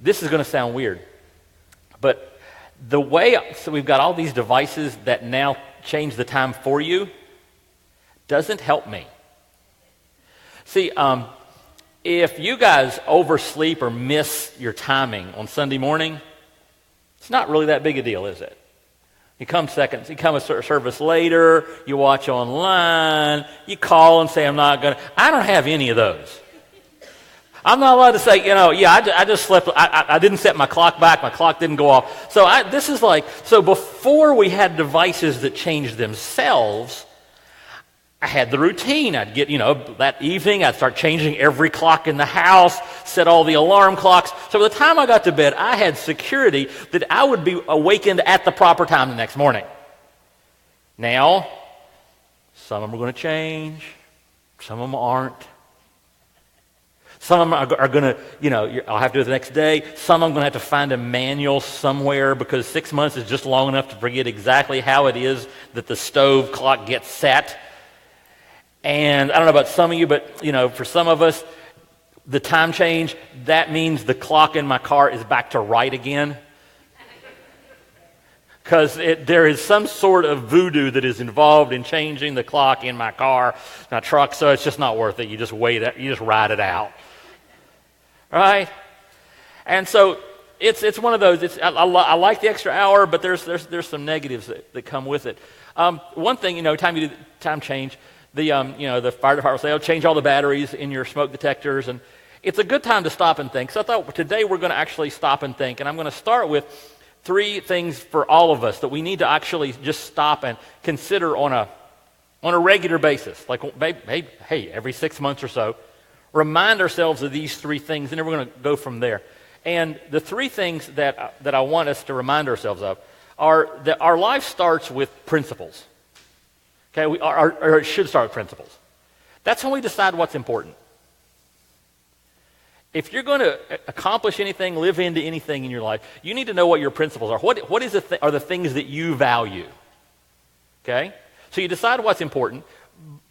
this is going to sound weird, but so we've got all these devices that now change the time for you, doesn't help me. See, if you guys oversleep or miss your timing on Sunday morning, it's not really that big a deal, is it? You come a service later, you watch online, you call and say, I don't have any of those. I'm not allowed to say, I just slept, I didn't set my clock back, my clock didn't go off. So before we had devices that changed themselves, I had the routine. I'd get, that evening, I'd start changing every clock in the house, set all the alarm clocks. So by the time I got to bed, I had security that I would be awakened at the proper time the next morning. Now, some of them are going to change. Some of them aren't. Some of them are going to, I'll have to do it the next day. Some I'm going to have to find a manual somewhere because 6 months is just long enough to forget exactly how it is that the stove clock gets set. And I don't know about some of you, but, for some of us, the time change, that means the clock in my car is back to right again. Because there is some sort of voodoo that is involved in changing the clock in my car, my truck, so it's just not worth it. You just you just ride it out. Right? And so it's one of those, I like the extra hour, but there's some negatives that come with it. One thing, time change, the fire department will say, change all the batteries in your smoke detectors, and it's a good time to stop and think. So I thought today we're going to actually stop and think, and I'm going to start with 3 things for all of us that we need to actually just stop and consider on a regular basis. Like, hey, every 6 months or so, remind ourselves of these 3 things, and then we're going to go from there. And the 3 things that I want us to remind ourselves of are that our life starts with principles. Okay, or it should start with principles. That's how we decide what's important. If you're going to accomplish anything, live into anything in your life, you need to know what your principles are. What are the things that you value? Okay? So you decide what's important,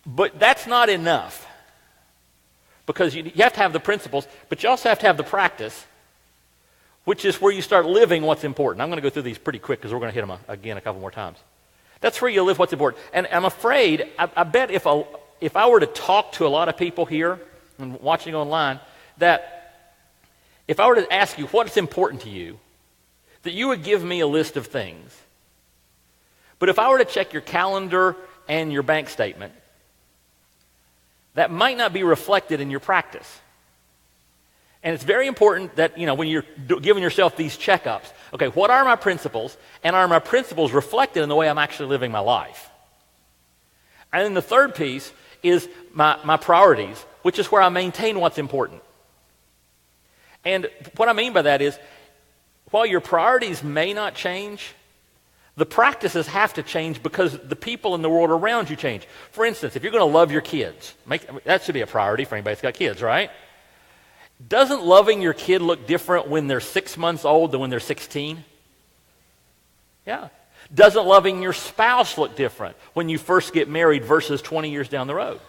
but that's not enough. Because you have to have the principles, but you also have to have the practice, which is where you start living what's important. I'm going to go through these pretty quick because we're going to hit them again a couple more times. That's where you live what's important. And I'm afraid, I bet if I were to talk to a lot of people here and watching online, that if I were to ask you what's important to you, that you would give me a list of things. But if I were to check your calendar and your bank statement, that might not be reflected in your practice. And it's very important that, when you're giving yourself these checkups, okay, what are my principles? And are my principles reflected in the way I'm actually living my life? And then the third piece is my priorities, which is where I maintain what's important. And what I mean by that is, while your priorities may not change, the practices have to change because the people in the world around you change. For instance, if you're going to love your kids, that should be a priority for anybody that's got kids, right? Doesn't loving your kid look different when they're 6 months old than when they're 16? Yeah. Doesn't loving your spouse look different when you first get married versus 20 years down the road?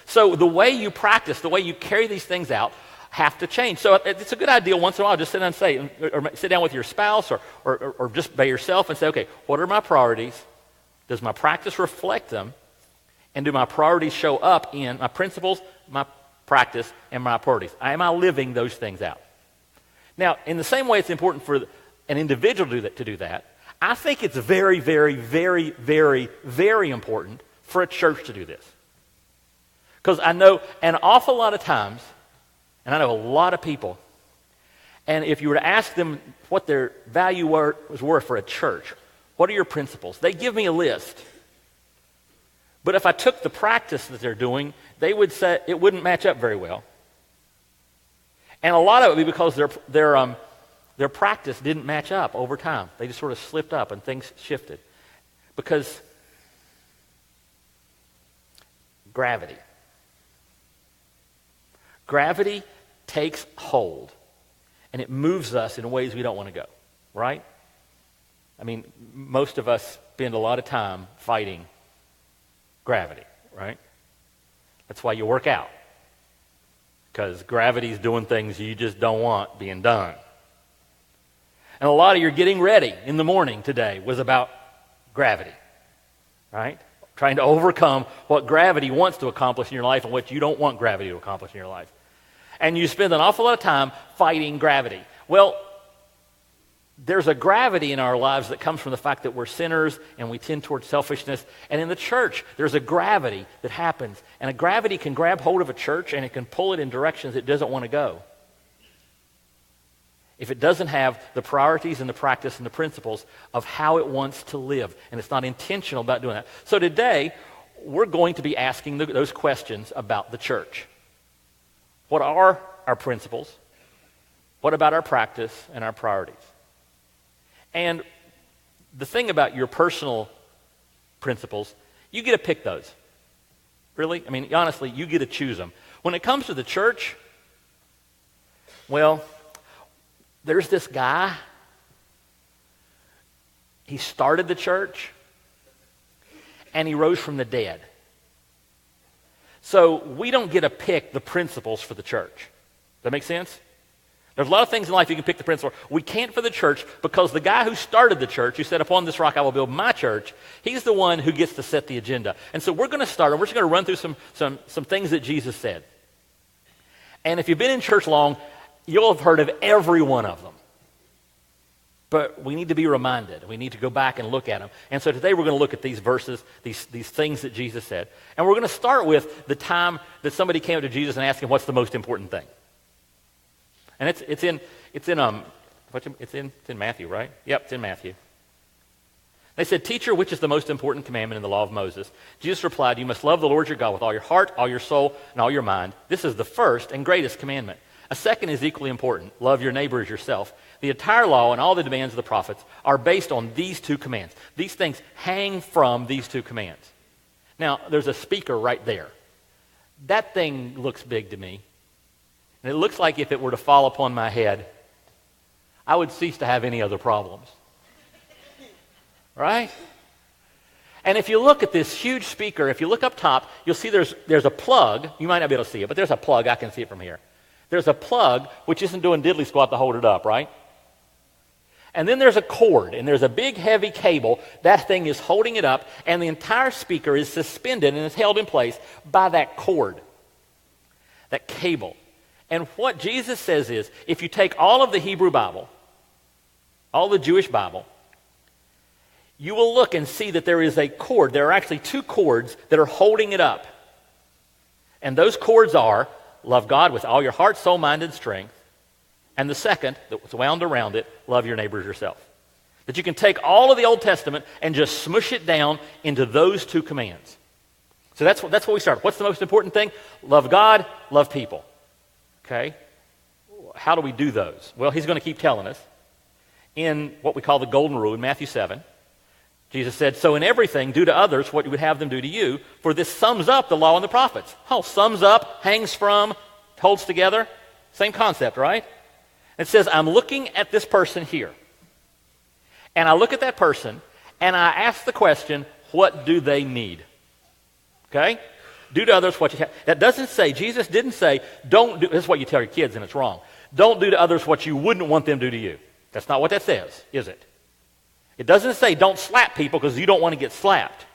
So the way you practice, the way you carry these things out have to change. So it's a good idea once in a while just sit down and say, or sit down with your spouse or just by yourself and say, okay, what are my priorities? Does my practice reflect them? And do my priorities show up in my principles, my practice, and my priorities? Am I living those things out? Now, in the same way it's important for an individual to do that, I think it's very, very, very, very, very important for a church to do this. Because I know an awful lot of times, and I know a lot of people, and if you were to ask them what their value was worth for a church, what are your principles? They give me a list. But if I took the practice that they're doing, they would say it wouldn't match up very well. And a lot of it would be because their practice didn't match up over time. They just sort of slipped up and things shifted. Because gravity takes hold, and it moves us in ways we don't want to go, right? I mean, most of us spend a lot of time fighting gravity, right? That's why you work out. because gravity's doing things you just don't want being done. And a lot of your getting ready in the morning today was about gravity, right? Trying to overcome what gravity wants to accomplish in your life and what you don't want gravity to accomplish in your life. And you spend an awful lot of time fighting gravity. Well, there's a gravity in our lives that comes from the fact that we're sinners and we tend towards selfishness. And in the church, there's a gravity that happens. And a gravity can grab hold of a church and it can pull it in directions it doesn't want to go, if it doesn't have the priorities and the practice and the principles of how it wants to live. And it's not intentional about doing that. So today, we're going to be asking those questions about the church. What are our principles? What about our practice and our priorities? And the thing about your personal principles, you get to pick those. Really? I mean, honestly, you get to choose them. When it comes to the church, well, there's this guy. He started the church, and he rose from the dead. So we don't get to pick the principles for the church. Does that make sense? There's a lot of things in life you can pick the principle. We can't for the church because the guy who started the church, who said, upon this rock I will build my church, he's the one who gets to set the agenda. And so we're going to start, and we're just going to run through some things that Jesus said. And if you've been in church long, you'll have heard of every one of them. But we need to be reminded. We need to go back and look at them. And so today we're going to look at these verses, these things that Jesus said. And we're going to start with the time that somebody came up to Jesus and asked him, what's the most important thing? And it's in Matthew, right? Yep, it's in Matthew. They said, "Teacher, which is the most important commandment in the law of Moses?" Jesus replied, "You must love the Lord your God with all your heart, all your soul, and all your mind. This is the first and greatest commandment. A second is equally important. Love your neighbor as yourself. The entire law and all the demands of the prophets are based on these two commands." These things hang from these two commands. Now, there's a speaker right there. That thing looks big to me. And it looks like if it were to fall upon my head, I would cease to have any other problems. Right? And if you look at this huge speaker, if you look up top, you'll see there's a plug. You might not be able to see it, but there's a plug. I can see it from here. There's a plug which isn't doing diddly squat to hold it up, right? And then there's a cord, and there's a big heavy cable. That thing is holding it up, and the entire speaker is suspended and is held in place by that cord, that cable. And what Jesus says is, if you take all of the Hebrew Bible, all the Jewish Bible, you will look and see that there is a cord. There are actually two cords that are holding it up. And those cords are, love God with all your heart, soul, mind, and strength. And the second, that's wound around it, love your neighbor as yourself. That you can take all of the Old Testament and just smush it down into those two commands. So that's what we start. What's the most important thing? Love God, love people. Okay? How do we do those? Well, he's going to keep telling us. In what we call the Golden Rule in Matthew 7, Jesus said, "So in everything, do to others what you would have them do to you, for this sums up the law and the prophets." Oh, sums up, hangs from, holds together. Same concept, right? It says, I'm looking at this person here. And I look at that person, and I ask the question, what do they need? Okay? Do to others what you have. That doesn't say, Jesus didn't say, don't do, this is what you tell your kids, and it's wrong. Don't do to others what you wouldn't want them to do to you. That's not what that says, is it? It doesn't say don't slap people because you don't want to get slapped.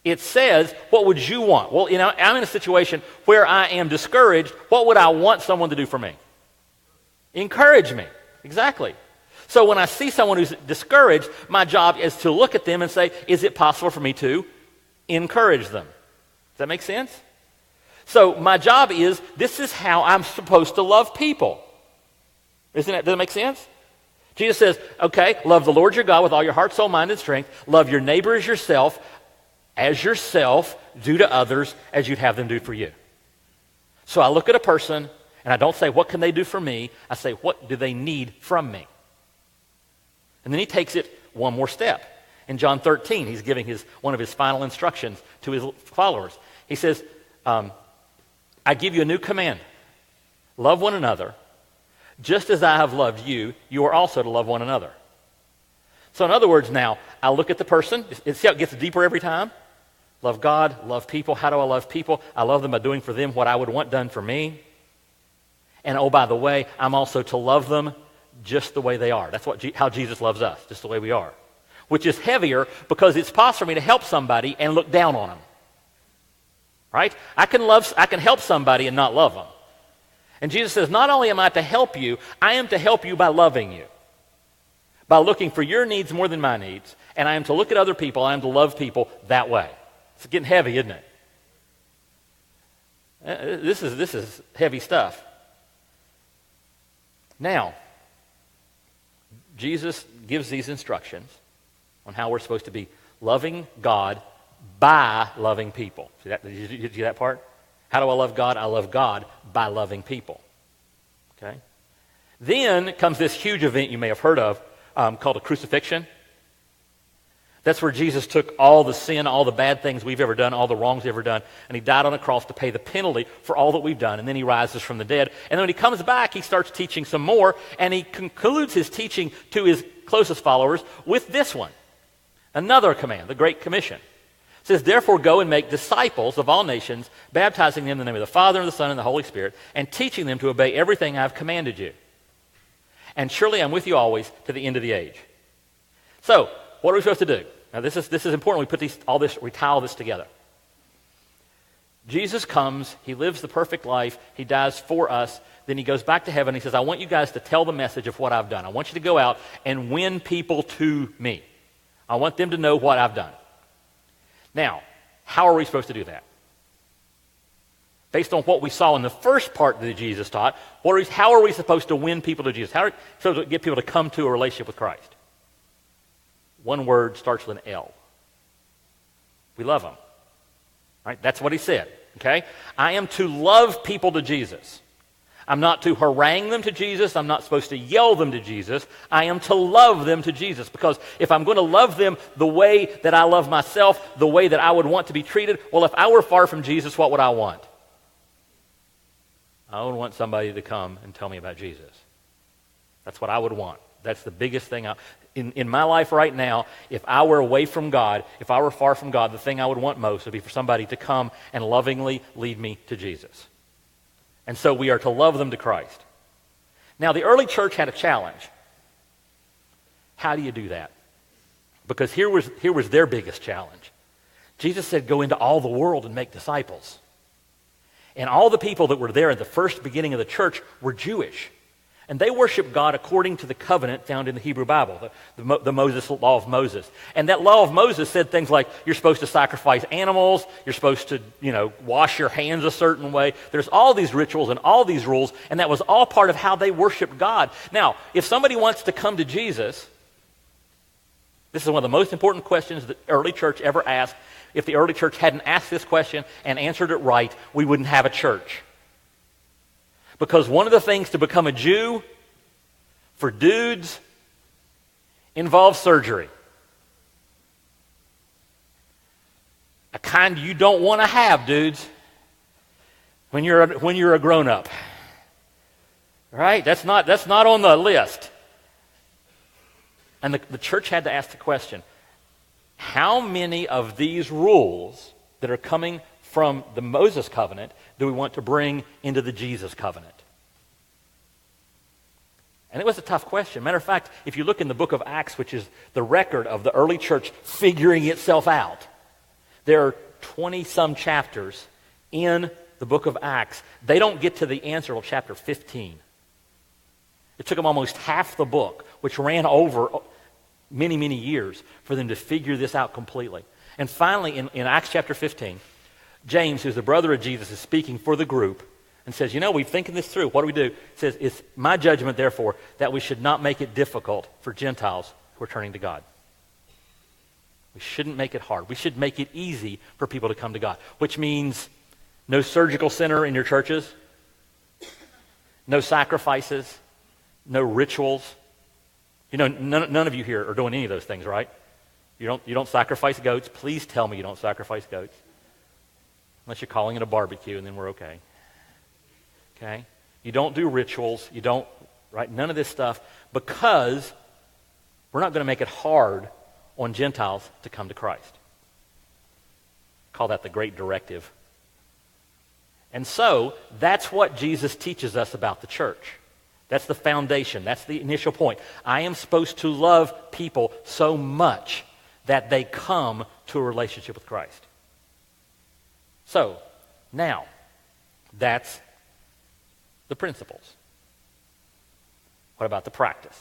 It says, what would you want? Well, I'm in a situation where I am discouraged. What would I want someone to do for me? Encourage me. Exactly. So when I see someone who's discouraged, my job is to look at them and say, is it possible for me to encourage them? Does that make sense? So my job is, this is how I'm supposed to love people. Does that make sense? Jesus says, okay, love the Lord your God with all your heart, soul, mind, and strength. Love your neighbor as yourself. As yourself, do to others as you'd have them do for you. So I look at a person, and I don't say, what can they do for me? I say, what do they need from me? And then he takes it one more step. In John 13, he's giving one of his final instructions to his followers. He says, I give you a new command. Love one another. Just as I have loved you, you are also to love one another. So in other words now, I look at the person. See how it gets deeper every time? Love God, love people. How do I love people? I love them by doing for them what I would want done for me. And oh, by the way, I'm also to love them just the way they are. That's how Jesus loves us, just the way we are. Which is heavier because it's possible for me to help somebody and look down on them. Right? I can help somebody and not love them. And Jesus says, not only am I to help you, I am to help you by loving you. By looking for your needs more than my needs. And I am to look at other people, I am to love people that way. It's getting heavy, isn't it? This is heavy stuff. Now, Jesus gives these instructions on how we're supposed to be loving God by loving people. Did you see that part? How do I love God? I love God by loving people. Okay? Then comes this huge event you may have heard of called a crucifixion. That's where Jesus took all the sin, all the bad things we've ever done, all the wrongs we've ever done, and he died on a cross to pay the penalty for all that we've done, and then he rises from the dead. And then when he comes back, he starts teaching some more, and he concludes his teaching to his closest followers with this one. Another command, the Great Commission. It says, therefore go and make disciples of all nations, baptizing them in the name of the Father, and the Son, and the Holy Spirit, and teaching them to obey everything I've commanded you. And surely I'm with you always to the end of the age. So, what are we supposed to do? Now this is important. We tie all this together. Jesus comes, he lives the perfect life, he dies for us, then he goes back to heaven, he says, I want you guys to tell the message of what I've done. I want you to go out and win people to me. I want them to know what I've done. Now, how are we supposed to do that? Based on what we saw in the first part that Jesus taught, how are we supposed to win people to Jesus? How are we supposed to get people to come to a relationship with Christ? One word starts with an L. We love them. Right? That's what he said. Okay? I am to love people to Jesus. I'm not to harangue them to Jesus. I'm not supposed to yell them to Jesus. I am to love them to Jesus. Because if I'm going to love them the way that I love myself, the way that I would want to be treated, well, if I were far from Jesus, what would I want? I would want somebody to come and tell me about Jesus. That's what I would want. That's the biggest thing. In my life right now, if I were away from God, if I were far from God, the thing I would want most would be for somebody to come and lovingly lead me to Jesus. And so we are to love them to Christ. Now, the early church had a challenge. How do you do that? Because here was their biggest challenge. Jesus said, go into all the world and make disciples. And all the people that were there at the first beginning of the church were Jewish. And they worship God according to the covenant found in the Hebrew Bible, the law of Moses. And that law of Moses said things like, you're supposed to sacrifice animals, you're supposed to, wash your hands a certain way. There's all these rituals and all these rules, and that was all part of how they worshiped God. Now, if somebody wants to come to Jesus, this is one of the most important questions the early church ever asked. If the early church hadn't asked this question and answered it right, we wouldn't have a church. Because one of the things to become a Jew for dudes involves surgery. A kind you don't want to have, dudes, when you're a grown-up. Right? That's not on the list. And the church had to ask the question, how many of these rules that are coming from the Moses covenant do we want to bring into the Jesus covenant? And it was a tough question. Matter of fact, if you look in the book of Acts, which is the record of the early church figuring itself out, there are 20-some chapters in the book of Acts. They don't get to the answer until chapter 15. It took them almost half the book, which ran over many, many years, for them to figure this out completely. And finally, in Acts chapter 15, James, who's the brother of Jesus, is speaking for the group and says, we've thinking this through. What do we do? It says, it's my judgment, therefore, that we should not make it difficult for Gentiles who are turning to God. We shouldn't make it hard. We should make it easy for people to come to God, which means no surgical center in your churches, no sacrifices, no rituals. None of you here are doing any of those things, right? You don't sacrifice goats. Please tell me you don't sacrifice goats. Unless you're calling it a barbecue, and then we're okay. Okay? You don't do rituals. You don't, right? None of this stuff, because we're not going to make it hard on Gentiles to come to Christ. Call that the great directive. And so, that's what Jesus teaches us about the church. That's the foundation. That's the initial point. I am supposed to love people so much that they come to a relationship with Christ. So, now, that's the principles. What about the practice?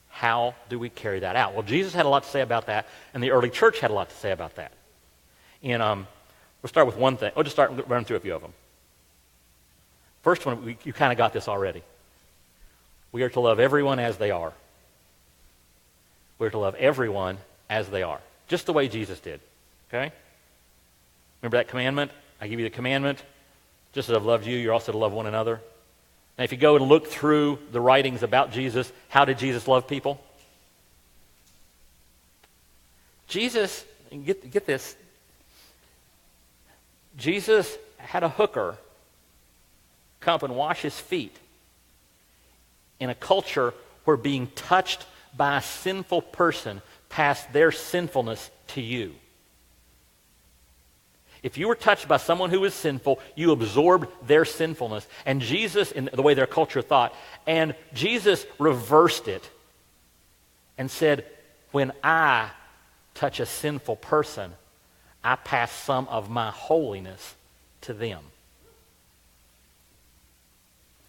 How do we carry that out? Well, Jesus had a lot to say about that, and the early church had a lot to say about that. And we'll start with one thing. I'll just start running through a few of them. First one, you kind of got this already. We are to love everyone as they are. We're to love everyone as they are. Just the way Jesus did. Okay? Remember that commandment? I give you the commandment. Just as I've loved you, you're also to love one another. Now, if you go and look through the writings about Jesus, how did Jesus love people? Jesus, get this. Jesus had a hooker come up and wash his feet in a culture where being touched by a sinful person passed their sinfulness to you. If you were touched by someone who was sinful, you absorbed their sinfulness. And Jesus, in the way their culture thought, and Jesus reversed it and said, when I touch a sinful person, I pass some of my holiness to them.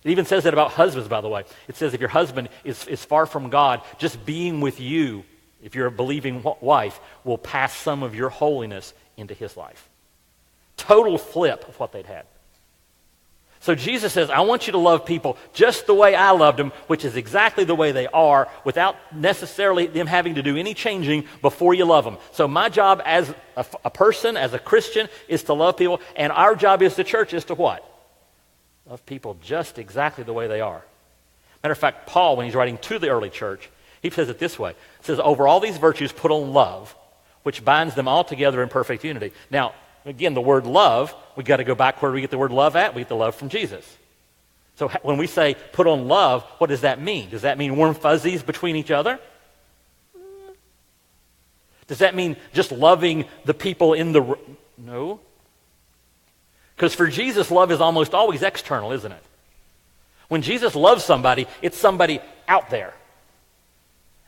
It even says that about husbands, by the way. It says if your husband is far from God, just being with you, if you're a believing wife, will pass some of your holiness into his life. Total flip of what they'd had. So Jesus says, I want you to love people just the way I loved them, which is exactly the way they are, without necessarily them having to do any changing before you love them. So my job as a person, as a Christian, is to love people, and our job as the church is to what? Love people just exactly the way they are. Matter of fact, Paul, when he's writing to the early church, he says it this way. He says, over all these virtues put on love, which binds them all together in perfect unity. Now, again, the word love, we've got to go back where we get the word love at. We get the love from Jesus. So when we say put on love, what does that mean? Does that mean warm fuzzies between each other? Does that mean just loving the people in the... No. Because for Jesus, love is almost always external, isn't it? When Jesus loves somebody, it's somebody out there.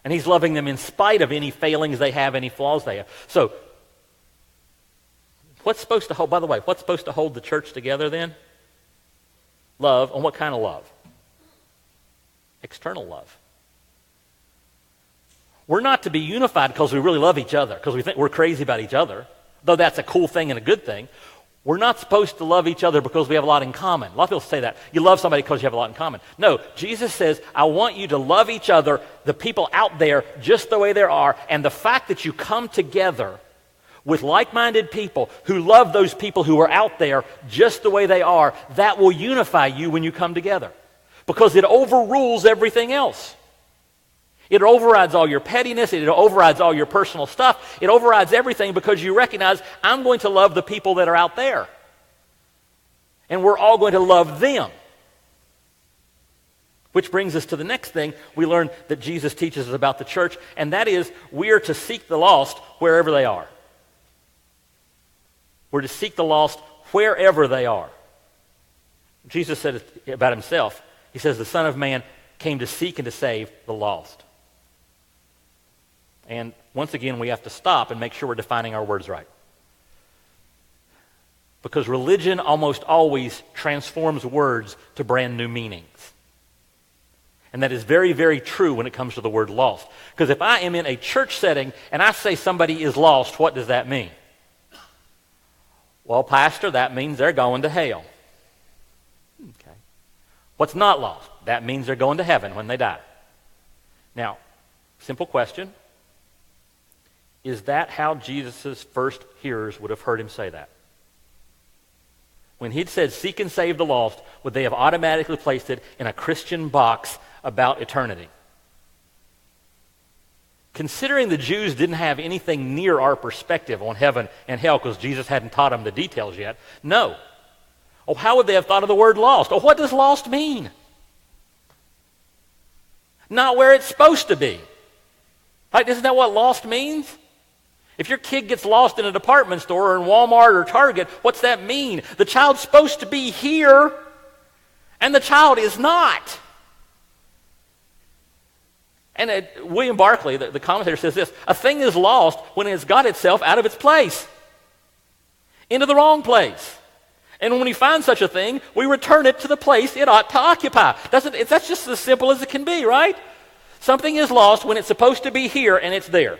And he's loving them in spite of any failings they have, any flaws they have. So, what's supposed to hold, by the way, what's supposed to hold the church together then? Love. And what kind of love? External love. We're not to be unified because we really love each other, because we think we're crazy about each other, though that's a cool thing and a good thing. We're not supposed to love each other because we have a lot in common. A lot of people say that. You love somebody because you have a lot in common. No, Jesus says, I want you to love each other, the people out there, just the way they are, and the fact that you come together with like-minded people who love those people who are out there just the way they are, that will unify you when you come together. Because it overrules everything else. It overrides all your pettiness. It overrides all your personal stuff. It overrides everything because you recognize, I'm going to love the people that are out there. And we're all going to love them. Which brings us to the next thing we learn that Jesus teaches us about the church, and that is we are to seek the lost wherever they are. We're to seek the lost wherever they are. Jesus said it about himself. He says, the Son of Man came to seek and to save the lost. And once again, we have to stop and make sure we're defining our words right. Because religion almost always transforms words to brand new meanings. And that is very, very true when it comes to the word lost. Because if I am in a church setting and I say somebody is lost, what does that mean? Well, Pastor, that means they're going to hell. Okay. What's not lost? That means they're going to heaven when they die. Now, simple question. Is that how Jesus' first hearers would have heard him say that? When he'd said, seek and save the lost, would they have automatically placed it in a Christian box about eternity? Considering the Jews didn't have anything near our perspective on heaven and hell because Jesus hadn't taught them the details yet, no. Oh, how would they have thought of the word lost? Oh, what does lost mean? Not where it's supposed to be. Right? Isn't that what lost means? If your kid gets lost in a department store or in Walmart or Target, what's that mean? The child's supposed to be here, and the child is not. And William Barclay, the commentator, says this: a thing is lost when it has got itself out of its place, into the wrong place. And when we find such a thing, we return it to the place it ought to occupy. That's just as simple as it can be, right? Something is lost when it's supposed to be here and it's there.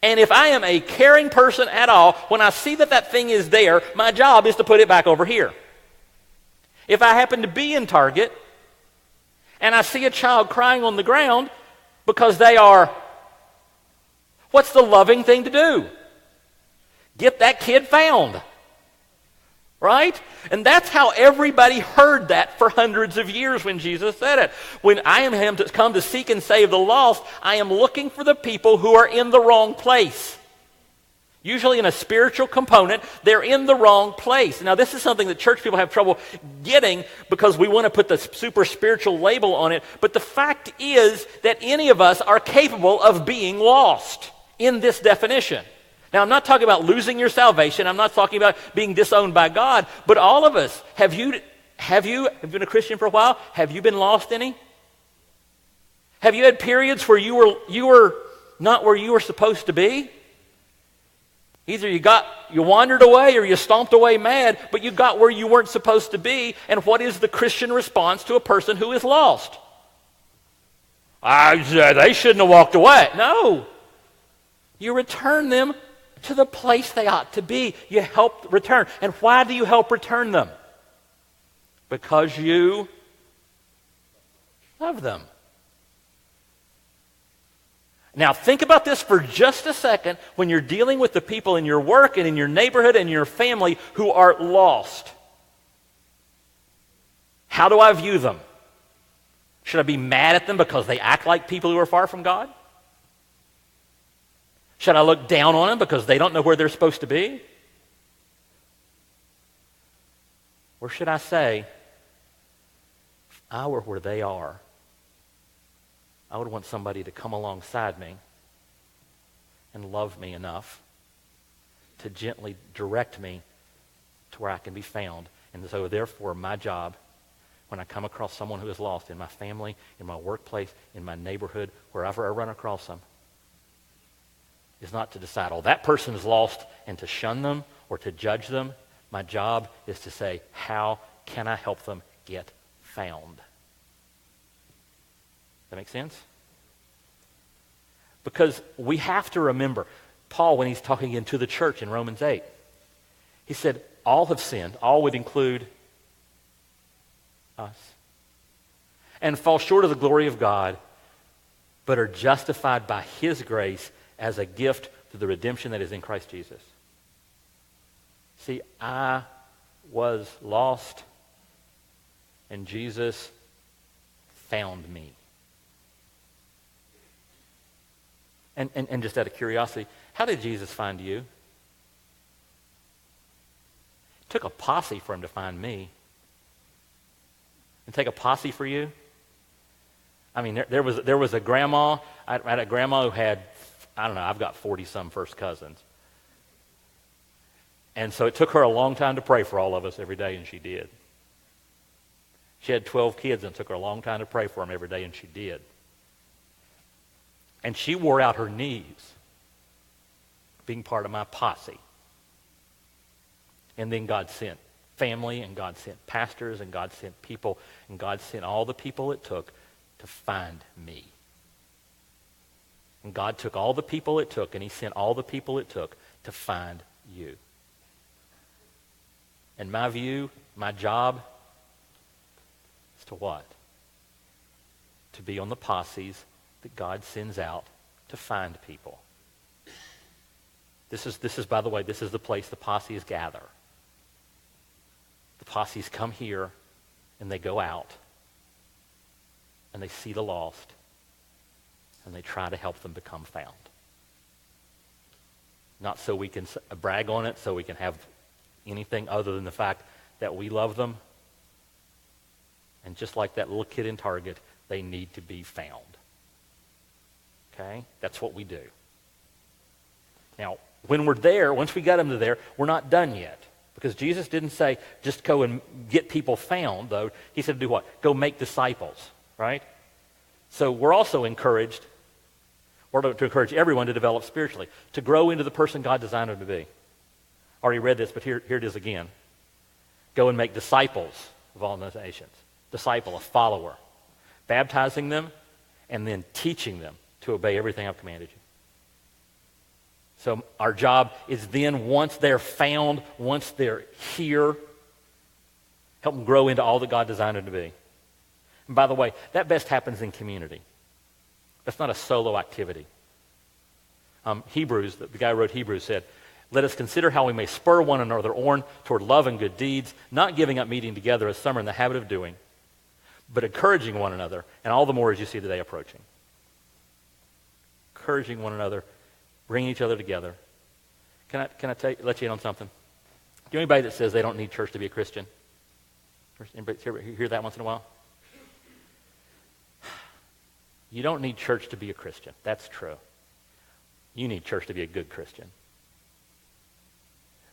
And if I am a caring person at all, when I see that thing is there, my job is to put it back over here. If I happen to be in Target and I see a child crying on the ground because they are, what's the loving thing to do? Get that kid found. Right? And that's how everybody heard that for hundreds of years when Jesus said it. When I am come to seek and save the lost, I am looking for the people who are in the wrong place. Usually in a spiritual component, they're in the wrong place. Now, this is something that church people have trouble getting because we want to put the super spiritual label on it. But the fact is that any of us are capable of being lost in this definition. Now, I'm not talking about losing your salvation. I'm not talking about being disowned by God. But all of us, have you been a Christian for a while? Have you been lost any? Have you had periods where you were not where you were supposed to be? Either you wandered away or you stomped away mad, but you got where you weren't supposed to be. And what is the Christian response to a person who is lost? They shouldn't have walked away. No. You return them to the place they ought to be. You help return. And why do you help return them? Because you love them. Now think about this for just a second when you're dealing with the people in your work and in your neighborhood and your family who are lost. How do I view them? Should I be mad at them because they act like people who are far from God? Should I look down on them because they don't know where they're supposed to be? Or should I say, if I were where they are, I would want somebody to come alongside me and love me enough to gently direct me to where I can be found. And so therefore my job, when I come across someone who is lost in my family, in my workplace, in my neighborhood, wherever I run across them, is not to decide, oh, that person is lost, and to shun them or to judge them. My job is to say, how can I help them get found? That make sense? Because we have to remember, Paul, when he's talking again to the church in Romans 8, he said, all have sinned. All would include us. And fall short of the glory of God, but are justified by his grace as a gift through the redemption that is in Christ Jesus. See, I was lost, and Jesus found me. And just out of curiosity, how did Jesus find you? It took a posse for him to find me. And take a posse for you? I mean, there was a grandma. I had a grandma who had, I don't know, I've got 40-some first cousins. And so it took her a long time to pray for all of us every day, and she did. She had 12 kids, and it took her a long time to pray for them every day, and she did. And she wore out her knees being part of my posse. And then God sent family, and God sent pastors, and God sent people, and God sent all the people it took to find me. And God took all the people it took, and he sent all the people it took to find you. And my view, my job, is to what? To be on the posses that God sends out to find people. This is, by the way, this is the place the posses gather. The posses come here, and they go out, and they see the lost, and they try to help them become found. Not so we can brag on it, so we can have anything other than the fact that we love them. And just like that little kid in Target, they need to be found. Okay? That's what we do. Now, when we're there, once we got them to there, we're not done yet. Because Jesus didn't say, just go and get people found, though. He said, do what? Go make disciples, right? So we're also encouraged, or to encourage everyone to develop spiritually, to grow into the person God designed them to be. I already read this, but here it is again. Go and make disciples of all nations. Disciple, a follower. Baptizing them and then teaching them to obey everything I've commanded you. So our job is then, once they're found, once they're here, help them grow into all that God designed them to be. And by the way, that best happens in community. That's not a solo activity. Hebrews, the guy who wrote Hebrews said, let us consider how we may spur one another on toward love and good deeds, not giving up meeting together as some are in the habit of doing, but encouraging one another, and all the more as you see the day approaching. Encouraging one another, bringing each other together. Can I let you in on something? Do you know anybody that says they don't need church to be a Christian? Anybody hear that once in a while? You don't need church to be a Christian. That's true. You need church to be a good Christian.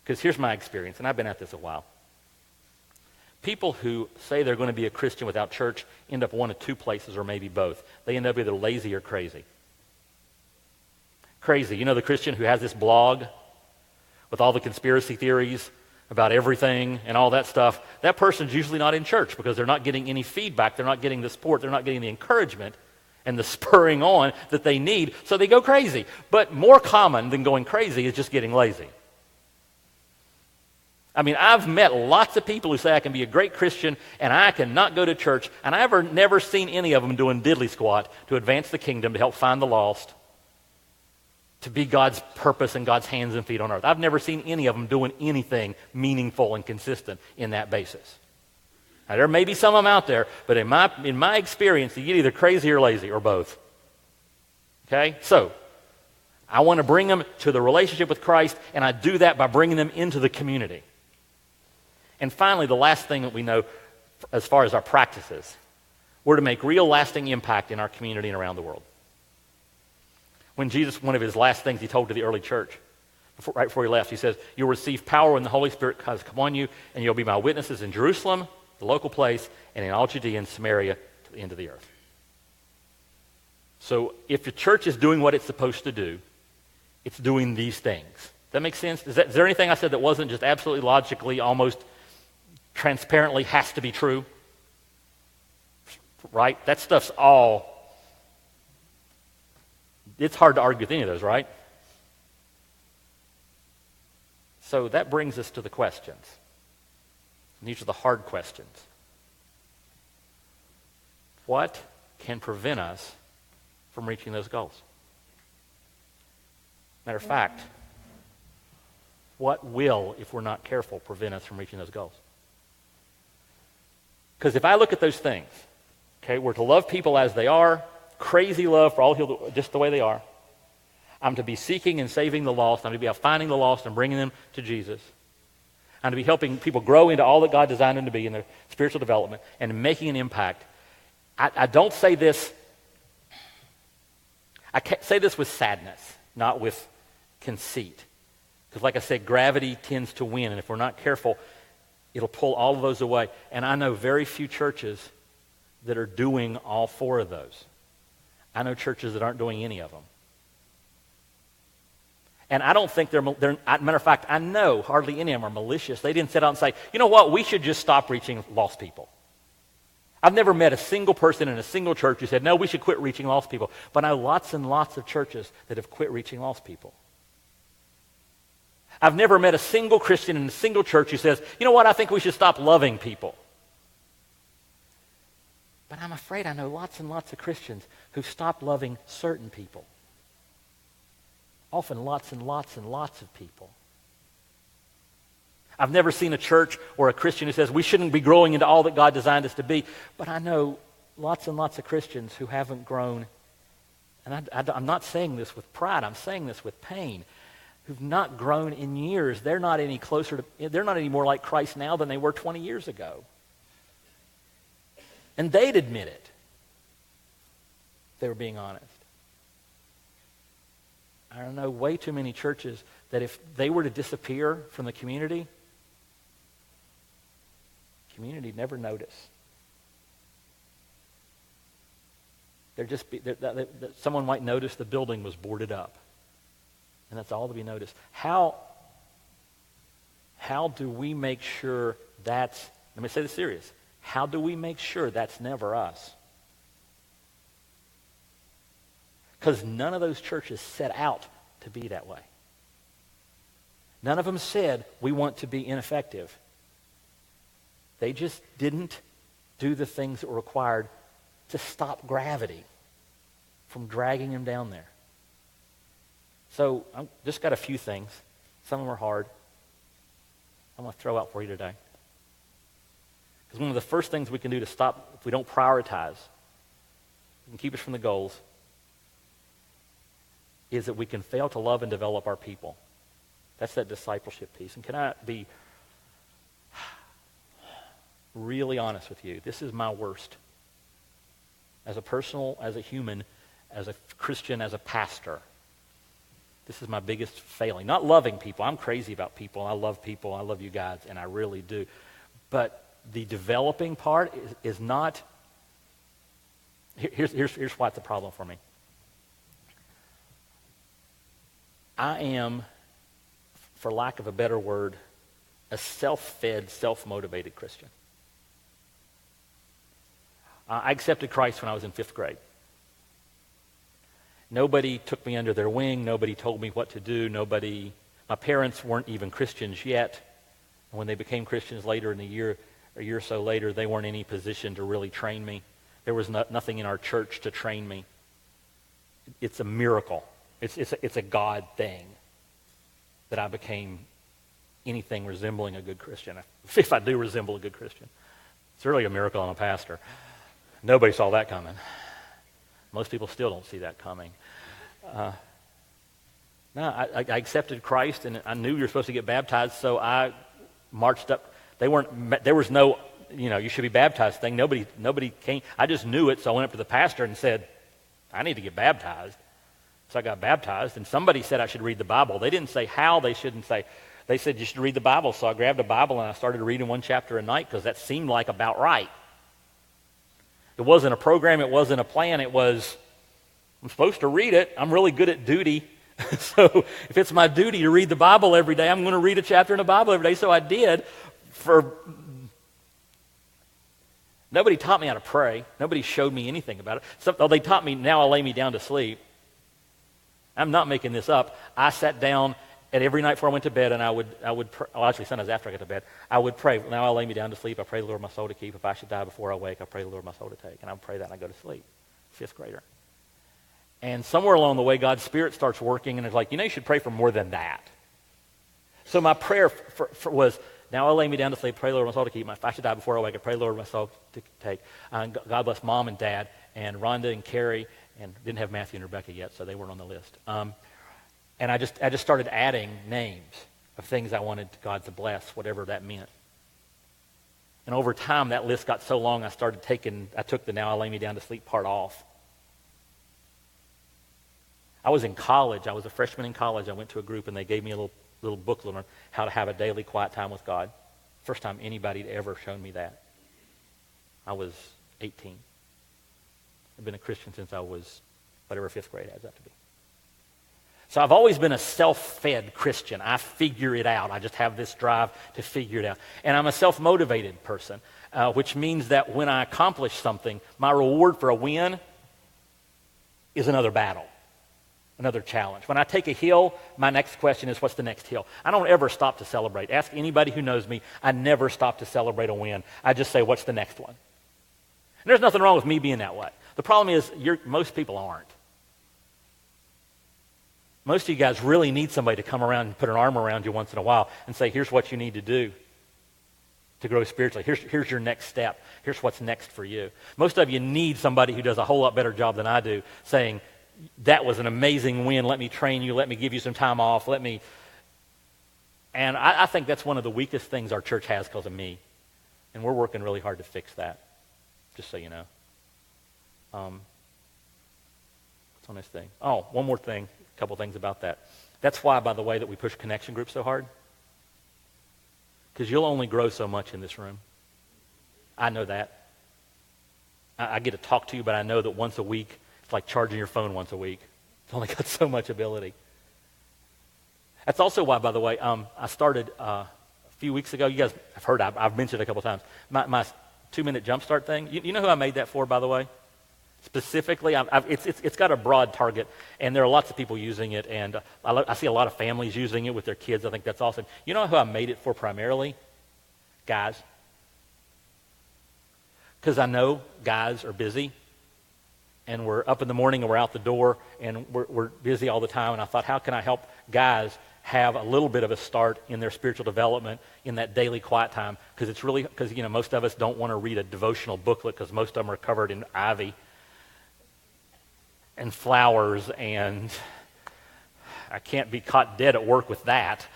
Because here's my experience, and I've been at this a while. People who say they're going to be a Christian without church end up one of two places, or maybe both. They end up either lazy or crazy. Crazy. You know the Christian who has this blog with all the conspiracy theories about everything and all that stuff? That person's usually not in church because they're not getting any feedback. They're not getting the support. They're not getting the encouragement and the spurring on that they need, so they go crazy. But more common than going crazy is just getting lazy. I mean, I've met lots of people who say I can be a great Christian and I cannot go to church, and I've never seen any of them doing diddly squat to advance the kingdom, to help find the lost, to be God's purpose and God's hands and feet on earth. I've never seen any of them doing anything meaningful and consistent in that basis. Now, there may be some of them out there, but in my experience, you get either crazy or lazy, or both. Okay? So, I want to bring them to the relationship with Christ, and I do that by bringing them into the community. And finally, the last thing that we know as far as our practices, we're to make real lasting impact in our community and around the world. When Jesus, one of his last things he told to the early church, right before he left, he says, you'll receive power when the Holy Spirit has come on you, and you'll be my witnesses in Jerusalem, the local place, and in all Judea and Samaria to the end of the earth. So if the church is doing what it's supposed to do, it's doing these things. Does that make sense? Is there anything I said that wasn't just absolutely logically, almost transparently has to be true? Right? That stuff's all... It's hard to argue with any of those, right? So that brings us to the questions. And these are the hard questions. What can prevent us from reaching those goals? Matter of fact, what will, if we're not careful, prevent us from reaching those goals? Because if I look at those things, okay, we're to love people as they are, crazy love for all people just the way they are. I'm to be seeking and saving the lost. I'm to be finding the lost and bringing them to Jesus. I'm to be helping people grow into all that God designed them to be in their spiritual development and making an impact. I don't say this, I can't say this with sadness, not with conceit. Because like I said, gravity tends to win, and if we're not careful, it'll pull all of those away. And I know very few churches that are doing all four of those. I know churches that aren't doing any of them. And I don't think matter of fact, I know hardly any of them are malicious. They didn't sit out and say, you know what, we should just stop reaching lost people. I've never met a single person in a single church who said, no, we should quit reaching lost people. But I know lots and lots of churches that have quit reaching lost people. I've never met a single Christian in a single church who says, you know what, I think we should stop loving people. But I'm afraid I know lots and lots of Christians who stopped loving certain people. Often lots and lots and lots of people. I've never seen a church or a Christian who says we shouldn't be growing into all that God designed us to be. But I know lots and lots of Christians who haven't grown. And I'm not saying this with pride. I'm saying this with pain. Who've not grown in years. They're not any more like Christ now than they were 20 years ago. And they'd admit it. If they were being honest. I don't know way too many churches that if they were to disappear from the community never notice. Someone might notice the building was boarded up, and that's all to be noticed. How do we make sure that's, let me say this serious, how do we make sure that's never us? Because none of those churches set out to be that way. None of them said, we want to be ineffective. They just didn't do the things that were required to stop gravity from dragging them down there. So I've just got a few things. Some of them are hard. I'm going to throw out for you today. Because one of the first things we can do to stop, if we don't prioritize, and keep us from the goals, is that we can fail to love and develop our people. That's that discipleship piece. And can I be really honest with you? This is my worst. As a personal, as a human, as a Christian, as a pastor, this is my biggest failing. Not loving people. I'm crazy about people. I love people. I love you guys, and I really do. But the developing part is not... Here's why it's a problem for me. I am, for lack of a better word, a self-fed, self-motivated Christian. I accepted Christ when I was in 5th grade. Nobody took me under their wing. Nobody told me what to do. My parents weren't even Christians yet. And when they became Christians later in the year, a year or so later, they weren't in any position to really train me. There was nothing in our church to train me. It's a miracle. It's a God thing that I became anything resembling a good Christian. If I do resemble a good Christian. It's really a miracle I'm a pastor. Nobody saw that coming. Most people still don't see that coming. I accepted Christ, and I knew you were supposed to get baptized, so I marched up. There was no, you should be baptized thing. Nobody came. I just knew it, so I went up to the pastor and said, I need to get baptized. So I got baptized, and somebody said I should read the Bible. They didn't say how they shouldn't say. They said you should read the Bible. So I grabbed a Bible, and I started reading one chapter a night because that seemed like about right. It wasn't a program. It wasn't a plan. It was, I'm supposed to read it. I'm really good at duty. So if it's my duty to read the Bible every day, I'm going to read a chapter in the Bible every day. So I did. Nobody taught me how to pray. Nobody showed me anything about it. They taught me, now I lay me down to sleep. I'm not making this up. I sat down and every night before I went to bed, and I would pray. Well, actually, sometimes after I got to bed, I would pray. Now I lay me down to sleep. I pray the Lord my soul to keep. If I should die before I wake, I pray the Lord my soul to take. And I would pray that, and I go to sleep. 5th grader. And somewhere along the way, God's Spirit starts working, and it's like, you should pray for more than that. So my prayer was, now I lay me down to sleep, pray the Lord my soul to keep. If I should die before I wake, I pray the Lord my soul to take. God bless Mom and Dad, and Rhonda and Carrie, and didn't have Matthew and Rebecca yet, so they weren't on the list. And I just started adding names of things I wanted God to bless, whatever that meant. And over time, that list got so long, I took the now I lay me down to sleep part off. I was in college. I was a freshman in college. I went to a group, and they gave me a little booklet on how to have a daily quiet time with God. First time anybody had ever shown me that. I was 18. I've been a Christian since I was whatever 5th grade adds up to be. So I've always been a self-fed Christian. I figure it out. I just have this drive to figure it out. And I'm a self-motivated person, which means that when I accomplish something, my reward for a win is another battle, another challenge. When I take a hill, my next question is, what's the next hill? I don't ever stop to celebrate. Ask anybody who knows me. I never stop to celebrate a win. I just say, what's the next one? And there's nothing wrong with me being that way. The problem is most people aren't. Most of you guys really need somebody to come around and put an arm around you once in a while and say, here's what you need to do to grow spiritually. Here's your next step. Here's what's next for you. Most of you need somebody who does a whole lot better job than I do, saying, that was an amazing win. Let me train you. Let me give you some time off. And I think that's one of the weakest things our church has because of me. And we're working really hard to fix that, just so you know. It's on this thing. Oh, one more thing, a couple things about that. That's why, by the way, that we push connection groups so hard. Because you'll only grow so much in this room. I know that. I get to talk to you, but I know that once a week, it's like charging your phone once a week. It's only got so much ability. That's also why, by the way, I started a few weeks ago. You guys have heard, I've mentioned it a couple times, my 2-minute jumpstart thing. You know who I made that for, by the way? Specifically, it's got a broad target, and there are lots of people using it, and I see a lot of families using it with their kids. I think that's awesome. You know who I made it for primarily? Guys. Because I know guys are busy, and we're up in the morning, and we're out the door, and we're busy all the time, and I thought, how can I help guys have a little bit of a start in their spiritual development in that daily quiet time? Because most of us don't want to read a devotional booklet because most of them are covered in ivy and flowers, and I can't be caught dead at work with that.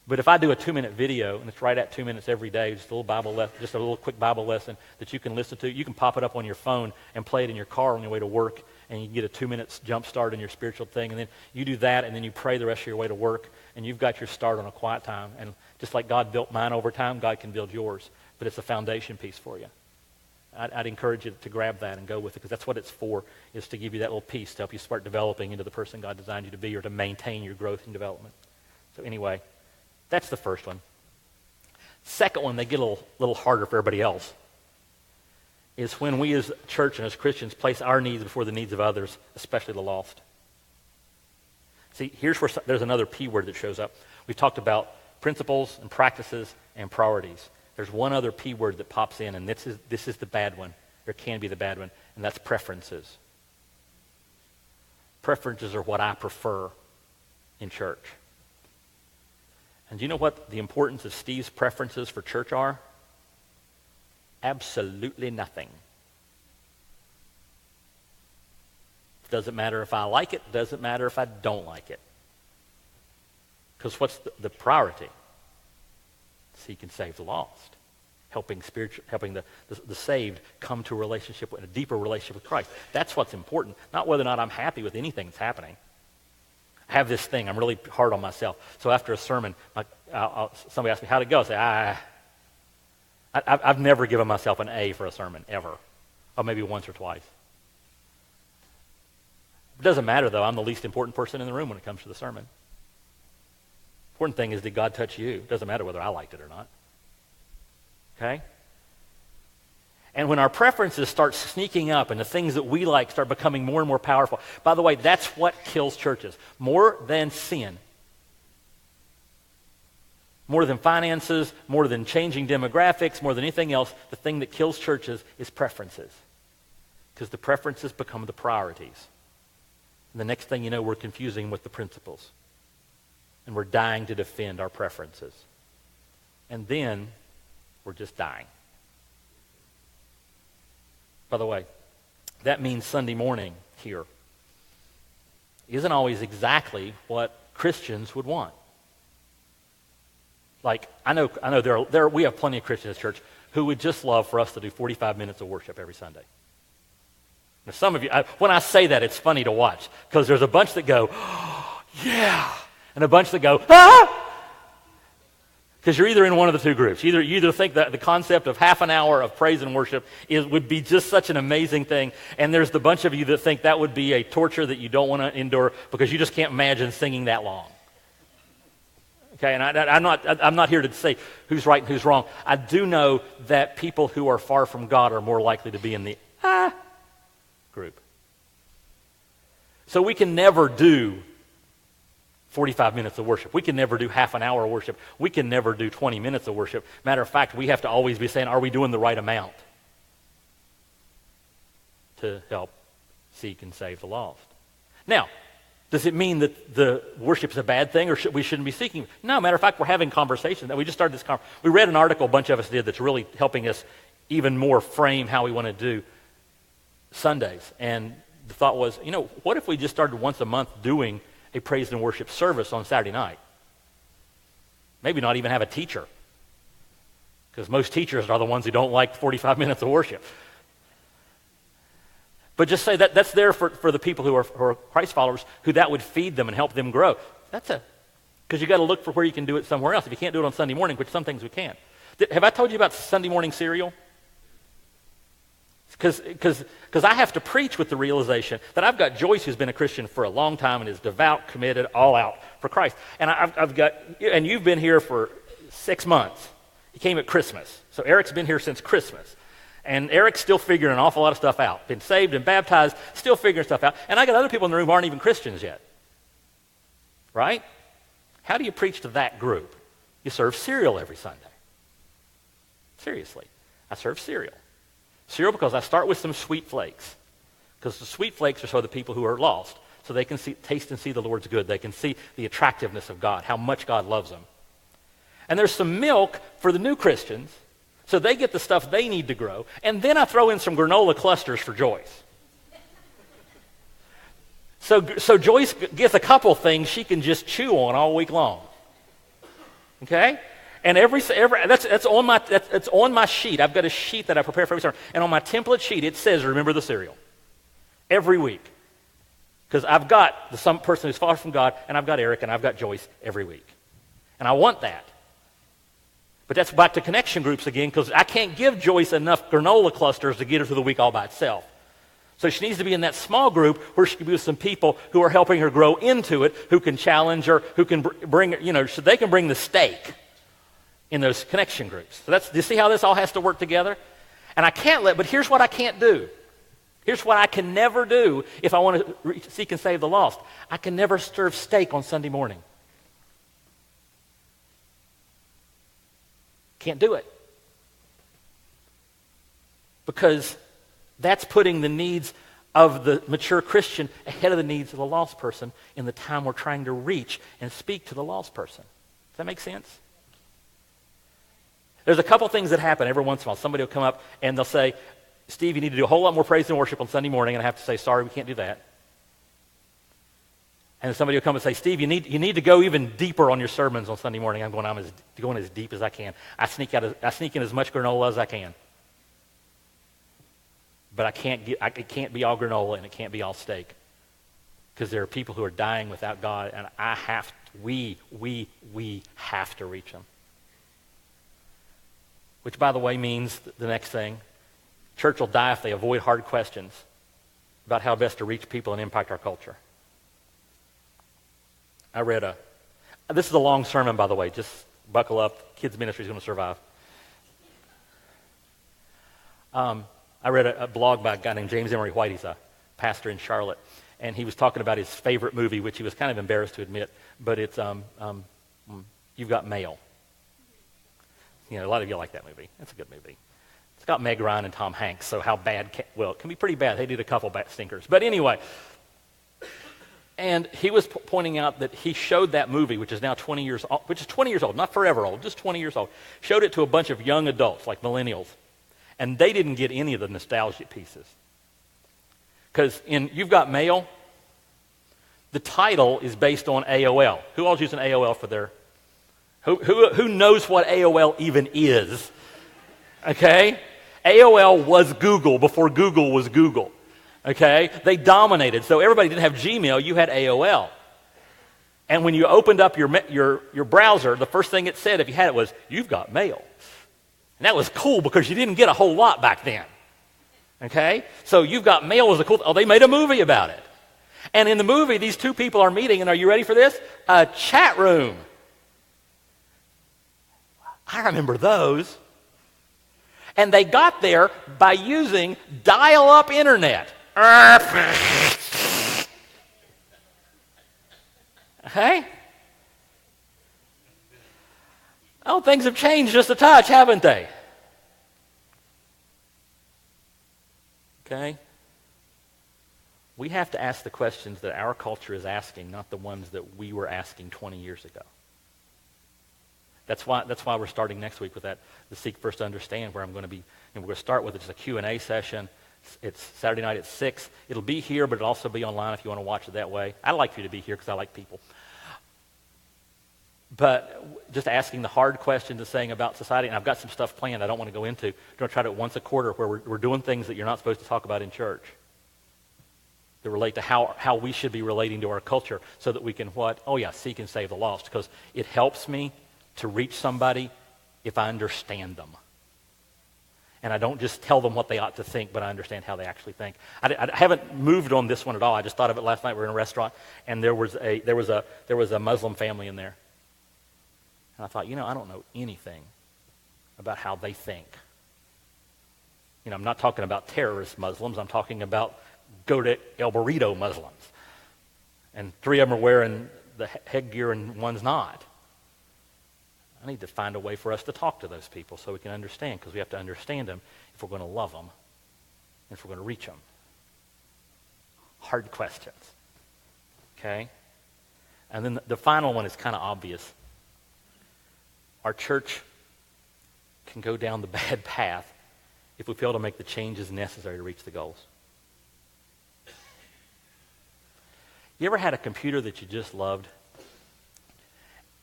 But if I do a 2-minute video, and it's right at 2 minutes every day, just a little quick Bible lesson that you can listen to, you can pop it up on your phone and play it in your car on your way to work, and you get a 2 minutes jump start in your spiritual thing, and then you do that, and then you pray the rest of your way to work, and you've got your start on a quiet time. And just like God built mine over time, God can build yours, but it's a foundation piece for you. I'd encourage you to grab that and go with it, because that's what it's for, is to give you that little piece to help you start developing into the person God designed you to be, or to maintain your growth and development. So anyway, that's the first one. Second one, they get a little harder for everybody else, is when we as a church and as Christians place our needs before the needs of others, especially the lost. See, here's where there's another P word that shows up. We've talked about principles and practices and priorities. There's one other P word that pops in, and this is the bad one. There can be the bad one, and that's preferences. Preferences are what I prefer in church. And do you know what the importance of Steve's preferences for church are? Absolutely nothing. Doesn't matter if I like it, doesn't matter if I don't like it. Because what's the priority? Seek and save the lost. Helping the saved come to a deeper relationship with Christ. That's what's important, not whether or not I'm happy with anything that's happening. I have this thing, I'm really hard on myself. So after a sermon, somebody asks me, how'd it go? I say, I've never given myself an A for a sermon, ever. Or maybe once or twice. It doesn't matter, though. I'm the least important person in the room when it comes to the sermon. Important thing is, did God touch you? It doesn't matter whether I liked it or not. Okay? And when our preferences start sneaking up and the things that we like start becoming more and more powerful, by the way, that's what kills churches. More than sin. More than finances, more than changing demographics, more than anything else, the thing that kills churches is preferences. Because the preferences become the priorities. And the next thing you know, we're confusing with the principles. And we're dying to defend our preferences. And then we're just dying. By the way, that means Sunday morning here isn't always exactly what Christians would want. Like, I know we have plenty of Christians at church who would just love for us to do 45 minutes of worship every Sunday. Now, some of you, when I say that, it's funny to watch, because there's a bunch that go, oh, yeah, and a bunch that go, ah! Because you're either in one of the two groups. You either think that the concept of half an hour of praise and worship would be just such an amazing thing, and there's the bunch of you that think that would be a torture that you don't want to endure because you just can't imagine singing that long. Okay, and I'm not here to say who's right and who's wrong. I do know that people who are far from God are more likely to be in the group. So we can never do 45 minutes of worship. We can never do half an hour of worship. We can never do 20 minutes of worship. Matter of fact, we have to always be saying, are we doing the right amount to help seek and save the lost? Now, does it mean that the worship is a bad thing, or we shouldn't be seeking? No, matter of fact, we're having conversations. We just started this conversation. We read an article a bunch of us did that's really helping us even more frame how we want to do Sundays. And the thought was, what if we just started once a month doing a praise and worship service on Saturday night? Maybe not even have a teacher, because most teachers are the ones who don't like 45 minutes of worship. But just say that's there for the people who are Christ followers, who that would feed them and help them grow. Because you got to look for where you can do it somewhere else. If you can't do it on Sunday morning, which some things we can't. Have I told you about Sunday morning cereal? Because I have to preach with the realization that I've got Joyce, who's been a Christian for a long time and is devout, committed, all out for Christ. And and you've been here for 6 months. You came at Christmas. So Eric's been here since Christmas. And Eric's still figuring an awful lot of stuff out. Been saved and baptized, still figuring stuff out. And I got other people in the room who aren't even Christians yet. Right? How do you preach to that group? You serve cereal every Sunday. Seriously. I serve cereal. Cereal because I start with some sweet flakes. Because the sweet flakes are for the people who are lost. So they can taste and see the Lord's good. They can see the attractiveness of God, how much God loves them. And there's some milk for the new Christians, so they get the stuff they need to grow. And then I throw in some granola clusters for Joyce. So Joyce gets a couple things she can just chew on all week long. Okay? And that's on my sheet. I've got a sheet that I prepare for every sermon. And on my template sheet, it says, remember the cereal. Every week. Because I've got some person who's far from God, and I've got Eric, and I've got Joyce every week. And I want that. But that's back to connection groups again, because I can't give Joyce enough granola clusters to get her through the week all by itself. So she needs to be in that small group where she can be with some people who are helping her grow into it, who can challenge her, who can bring, so they can bring the steak in those connection groups. So do you see how this all has to work together? And but here's what I can't do. Here's what I can never do if I want to seek and save the lost. I can never serve steak on Sunday morning. Can't do it. Because that's putting the needs of the mature Christian ahead of the needs of the lost person in the time we're trying to reach and speak to the lost person. Does that make sense? There's a couple things that happen every once in a while. Somebody will come up and they'll say, Steve, you need to do a whole lot more praise and worship on Sunday morning. And I have to say, sorry, we can't do that. And somebody will come and say, Steve, you need to go even deeper on your sermons on Sunday morning. I'm going as deep as I can. I sneak in as much granola as I can. But it can't be all granola and it can't be all steak. Because there are people who are dying without God, and we have to reach them. Which, by the way, means the next thing. Church will die if they avoid hard questions about how best to reach people and impact our culture. This is a long sermon, by the way. Just buckle up. Kids' ministry is going to survive. I read a blog by a guy named James Emery White. He's a pastor in Charlotte. And he was talking about his favorite movie, which he was kind of embarrassed to admit. But it's You've Got Mail. A lot of you like that movie. It's a good movie. It's got Meg Ryan and Tom Hanks, so how bad it can be pretty bad. They did a couple bad stinkers. But anyway, and he was pointing out that he showed that movie, which is now 20 years old, not forever old, just 20 years old, showed it to a bunch of young adults, like millennials, and they didn't get any of the nostalgia pieces. Because in You've Got Mail, the title is based on AOL. Who all's using AOL for their... Who knows what AOL even is? Okay? AOL was Google before Google was Google. Okay? They dominated. So everybody didn't have Gmail, you had AOL. And when you opened up your browser, the first thing it said, if you had it, was, You've Got Mail. And that was cool because you didn't get a whole lot back then. Okay? So You've Got Mail was a cool... they made a movie about it. And in the movie, these two people are meeting, and are you ready for this? A chat room. I remember those. And they got there by using dial-up internet. Okay? Oh, things have changed just a touch, haven't they? Okay? We have to ask the questions that our culture is asking, not the ones that we were asking 20 years ago. That's why we're starting next week with the Seek First to Understand, where I'm going to be, and we're going to start with just a Q&A session. It's Saturday night at 6. It'll be here, but it'll also be online if you want to watch it that way. I'd like for you to be here because I like people. But just asking the hard questions and saying about society, and I've got some stuff planned I don't want to go into. I'm going to try to once a quarter where we're doing things that you're not supposed to talk about in church. that relate to how we should be relating to our culture so that we can what? Oh yeah, seek and save the lost, because it helps me to reach somebody if I understand them. And I don't just tell them what they ought to think, but I understand how they actually think. I haven't moved on this one at all. I just thought of it last night. We were in a restaurant, and there was a Muslim family in there. And I thought, I don't know anything about how they think. I'm not talking about terrorist Muslims. I'm talking about go to El Burrito Muslims. And 3 of them are wearing the headgear and one's not. I need to find a way for us to talk to those people so we can understand, because we have to understand them if we're going to love them and if we're going to reach them. Hard questions. Okay? And then the final one is kind of obvious. Our church can go down the bad path if we fail to make the changes necessary to reach the goals. You ever had a computer that you just loved,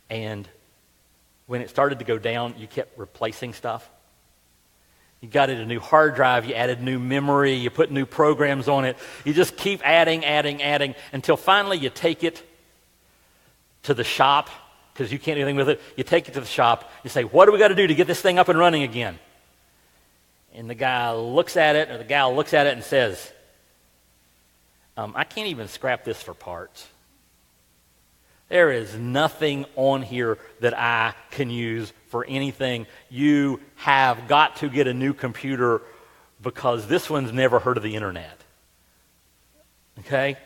and when it started to go down, you kept replacing stuff? You got it a new hard drive, you added new memory, you put new programs on it. You just keep adding, until finally you take it to the shop, because you can't do anything with it. You take it to the shop, you say, what do we got to do to get this thing up and running again? And the guy looks at it, or the gal looks at it and says, I can't even scrap this for parts. There is nothing on here that I can use for anything. You have got to get a new computer because this one's never heard of the internet. Okay?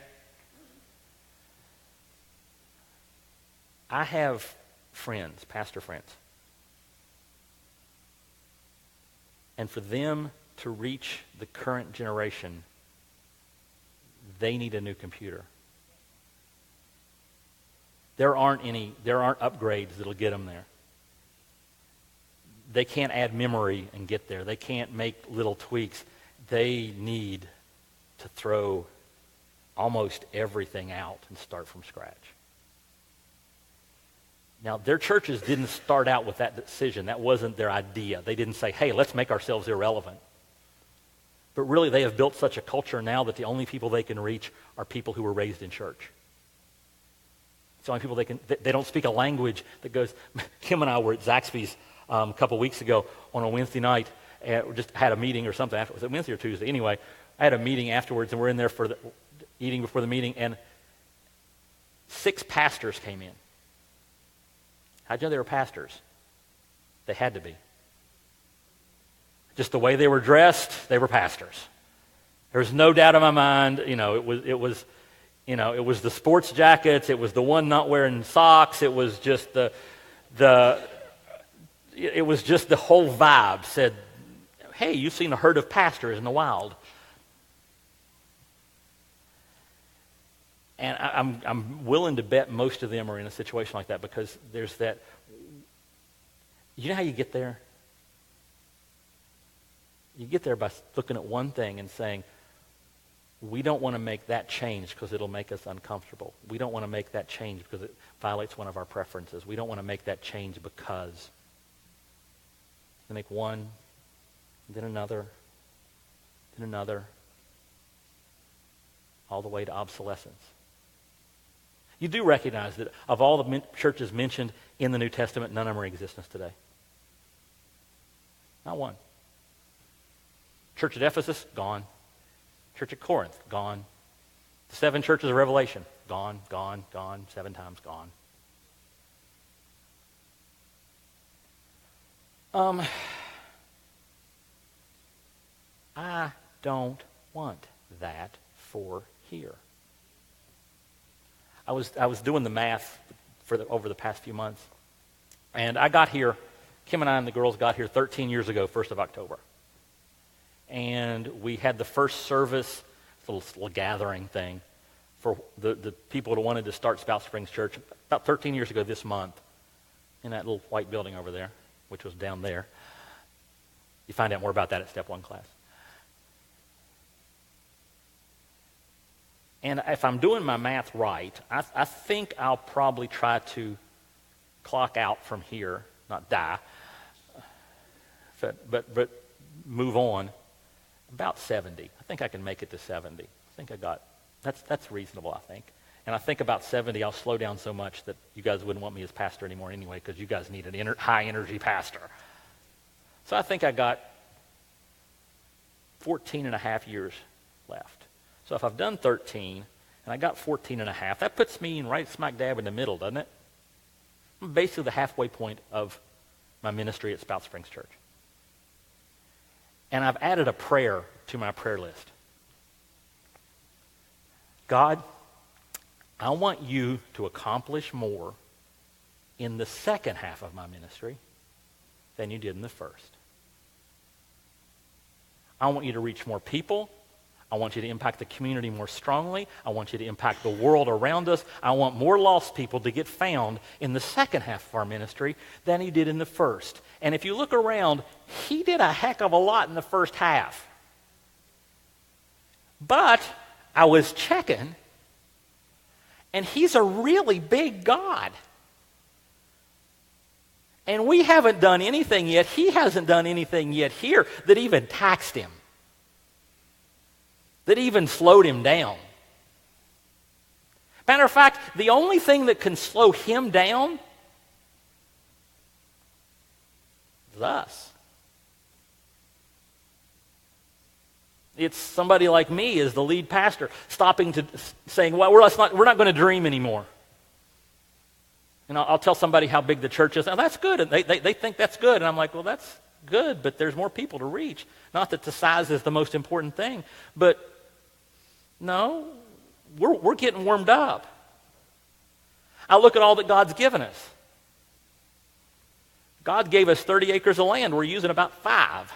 I have friends, pastor friends. And for them to reach the current generation, they need a new computer. There aren't upgrades that'll get them there. They can't add memory and get there. They can't make little tweaks. They need to throw almost everything out and start from scratch. Now, their churches didn't start out with that decision. That wasn't their idea. They didn't say, hey, let's make ourselves irrelevant. But really, they have built such a culture now that the only people they can reach are people who were raised in church. It's the only people they don't speak a language that goes. Kim and I were at Zaxby's a couple weeks ago on a Wednesday night, and we just had a meeting or something. Was it Wednesday or Tuesday? Anyway, I had a meeting afterwards, and we're in there for eating before the meeting, and 6 pastors came in. How'd you know they were pastors? They had to be. Just the way they were dressed, they were pastors. There was no doubt in my mind. It was the sports jackets. It was the one not wearing socks. It was just the whole vibe said, "Hey, you've seen a herd of pastors in the wild." And I'm willing to bet most of them are in a situation like that, because there's that. You know how you get there? You get there by looking at one thing and saying, we don't want to make that change because it'll make us uncomfortable. We don't want to make that change because it violates one of our preferences. We don't want to make that change because. They make one, then another, all the way to obsolescence. You do recognize that of all the churches mentioned in the New Testament, none of them are in existence today. Not one. Church at Ephesus, gone. Church at Corinth, gone. The 7 churches of Revelation, gone, 7 times gone. I don't want that for here. I was doing the math over the past few months, and I got here. Kim and I and the girls got here 13 years ago, 1st of October. And we had the first service, a little gathering thing, for the people that wanted to start Spout Springs Church about 13 years ago this month, in that little white building over there, which was down there. You find out more about that at Step 1 class. And if I'm doing my math right, I think I'll probably try to clock out from here, not die, but move on, about 70. I think I can make it to 70. I think I got That's reasonable, I think. And I think about 70, I'll slow down so much that you guys wouldn't want me as pastor anymore anyway, because you guys need an high-energy pastor. So I think I got 14 and a half years left. So if I've done 13 and I got 14 and a half, that puts me right smack dab in the middle, doesn't it? I'm basically the halfway point of my ministry at Spout Springs Church. And I've added a prayer to my prayer list. God, I want you to accomplish more in the second half of my ministry than you did in the first. I want you to reach more people. I want you to impact the community more strongly. I want you to impact the world around us. I want more lost people to get found in the second half of our ministry than he did in the first. And if you look around, he did a heck of a lot in the first half. But I was checking, and he's a really big God. And we haven't done anything yet. He hasn't done anything yet here that even taxed him, that even slowed him down. Matter of fact, the only thing that can slow him down is us. It's somebody like me as the lead pastor stopping to saying, well, we're not going to dream anymore. And I'll tell somebody how big the church is. Now, that's good. And they think that's good. And I'm like, well, that's good, but there's more people to reach. Not that the size is the most important thing. But no, we're getting warmed up. I look at all that God's given us. God gave us 30 acres of land. We're using about 5.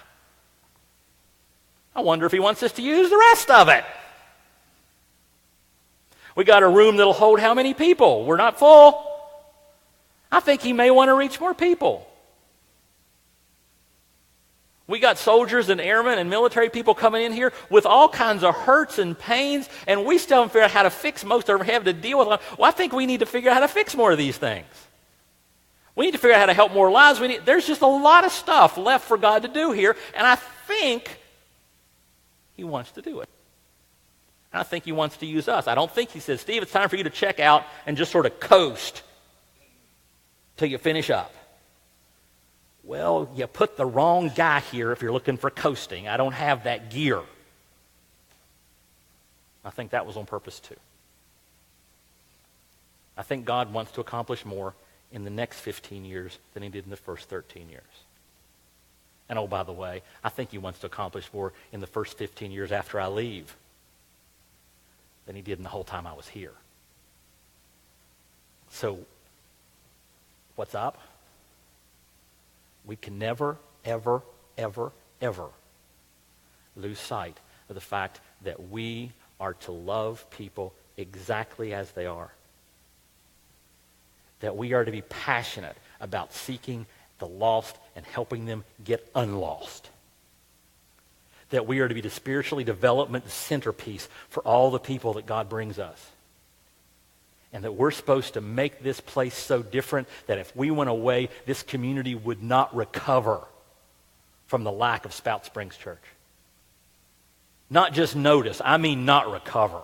I wonder if he wants us to use the rest of it. We got a room that'll hold how many people? We're not full. I think he may want to reach more people. We got soldiers and airmen and military people coming in here with all kinds of hurts and pains, and we still haven't figured out how to fix most of them, have to deal with them. Well, I think we need to figure out how to fix more of these things. We need to figure out how to help more lives. There's just a lot of stuff left for God to do here, and I think he wants to do it. I think he wants to use us. I don't think he says, Steve, it's time for you to check out and just sort of coast till you finish up. Well, you put the wrong guy here if you're looking for coasting. I don't have that gear. I think that was on purpose too. I think God wants to accomplish more in the next 15 years than he did in the first 13 years. And oh, by the way, I think he wants to accomplish more in the first 15 years after I leave than he did in the whole time I was here. So, what's up? We can never, ever, ever, ever lose sight of the fact that we are to love people exactly as they are. That we are to be passionate about seeking the lost and helping them get unlost. That we are to be the spiritually development centerpiece for all the people that God brings us. And that we're supposed to make this place so different that if we went away, this community would not recover from the lack of Spout Springs Church. Not just notice, I mean not recover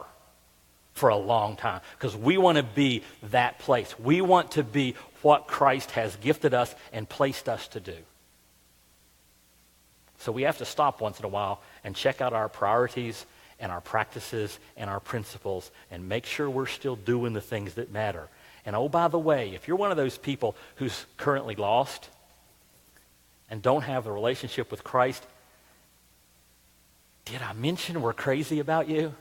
for a long time. Because we want to be that place. We want to be what Christ has gifted us and placed us to do. So we have to stop once in a while and check out our priorities and our practices and our principles and make sure we're still doing the things that matter. And oh, by the way, if you're one of those people who's currently lost and don't have a relationship with Christ, did I mention we're crazy about you?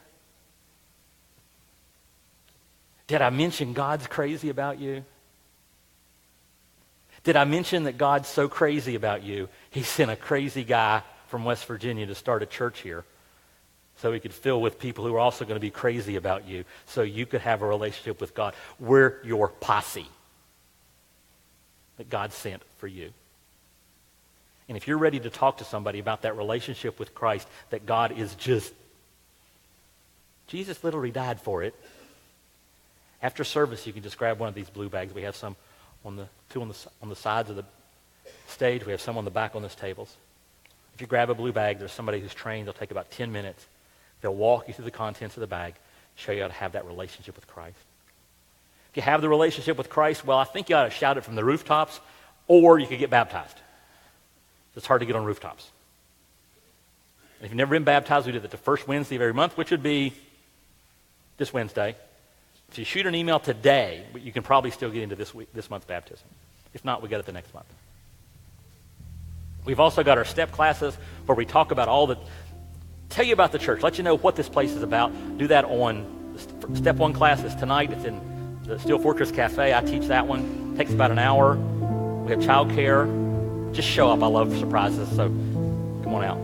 Did I mention God's crazy about you? Did I mention that God's so crazy about you, he sent a crazy guy from West Virginia to start a church here so he could fill with people who are also going to be crazy about you so you could have a relationship with God. We're your posse that God sent for you. And if you're ready to talk to somebody about that relationship with Christ, that God is just, Jesus literally died for it. After service, you can just grab one of these blue bags. We have some on the sides of the stage. We have some on the back on these tables. If you grab a blue bag, there's somebody who's trained. They'll take about 10 minutes. They'll walk you through the contents of the bag. show you how to have that relationship with Christ. If you have the relationship with Christ, well, I think you ought to shout it from the rooftops, or you could get baptized. It's hard to get on rooftops. If you've never been baptized, we do that the first Wednesday of every month, which would be this Wednesday. If you shoot an email today, you can probably still get into this month's baptism. If not, we got it the next month. We've also got our step classes where we talk about tell you about the church, let you know what this place is about. Do that on the Step 1 classes tonight. It's in the Steel Fortress Cafe. I teach that one. It takes about an hour. We have childcare. Just show up. I love surprises, so come on out.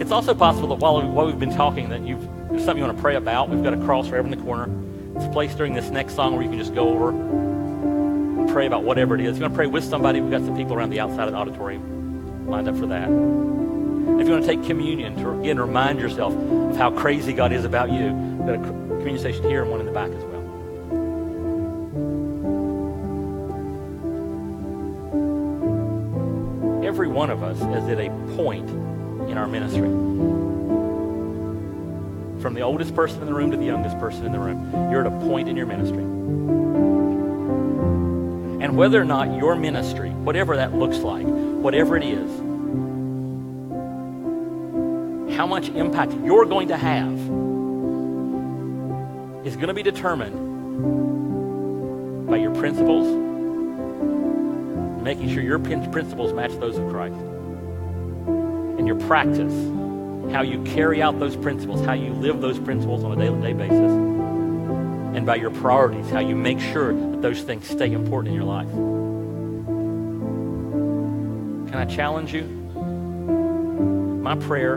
It's also possible that while we've been talking that there's something you want to pray about. We've got a cross right in the corner. It's a place during this next song where you can just go over and pray about whatever it is. You want to pray with somebody, we've got some people around the outside of the auditorium lined up for that. If you want to take communion, to again remind yourself of how crazy God is about you, we've got a communion station here and one in the back as well. Every one of us is at a point in our ministry. From the oldest person in the room to the youngest person in the room, you're at a point in your ministry. And whether or not your ministry, whatever that looks like, whatever it is, how much impact you're going to have is going to be determined by your principles, making sure your principles match those of Christ, and your practice, how you carry out those principles, how you live those principles on a day-to-day basis, and by your priorities, how you make sure that those things stay important in your life. Can I challenge you? My prayer,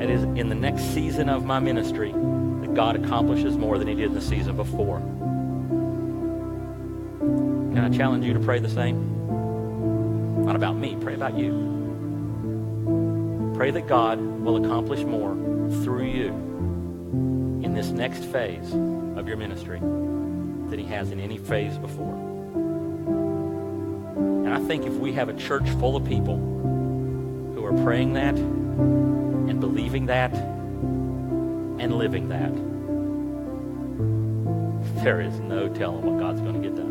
it is in the next season of my ministry, that God accomplishes more than he did in the season before. Can I challenge you to pray the same? Not about me, pray about you. Pray that God will accomplish more through you in this next phase of your ministry than he has in any phase before. And I think if we have a church full of people who are praying that and believing that and living that, there is no telling what God's going to get done.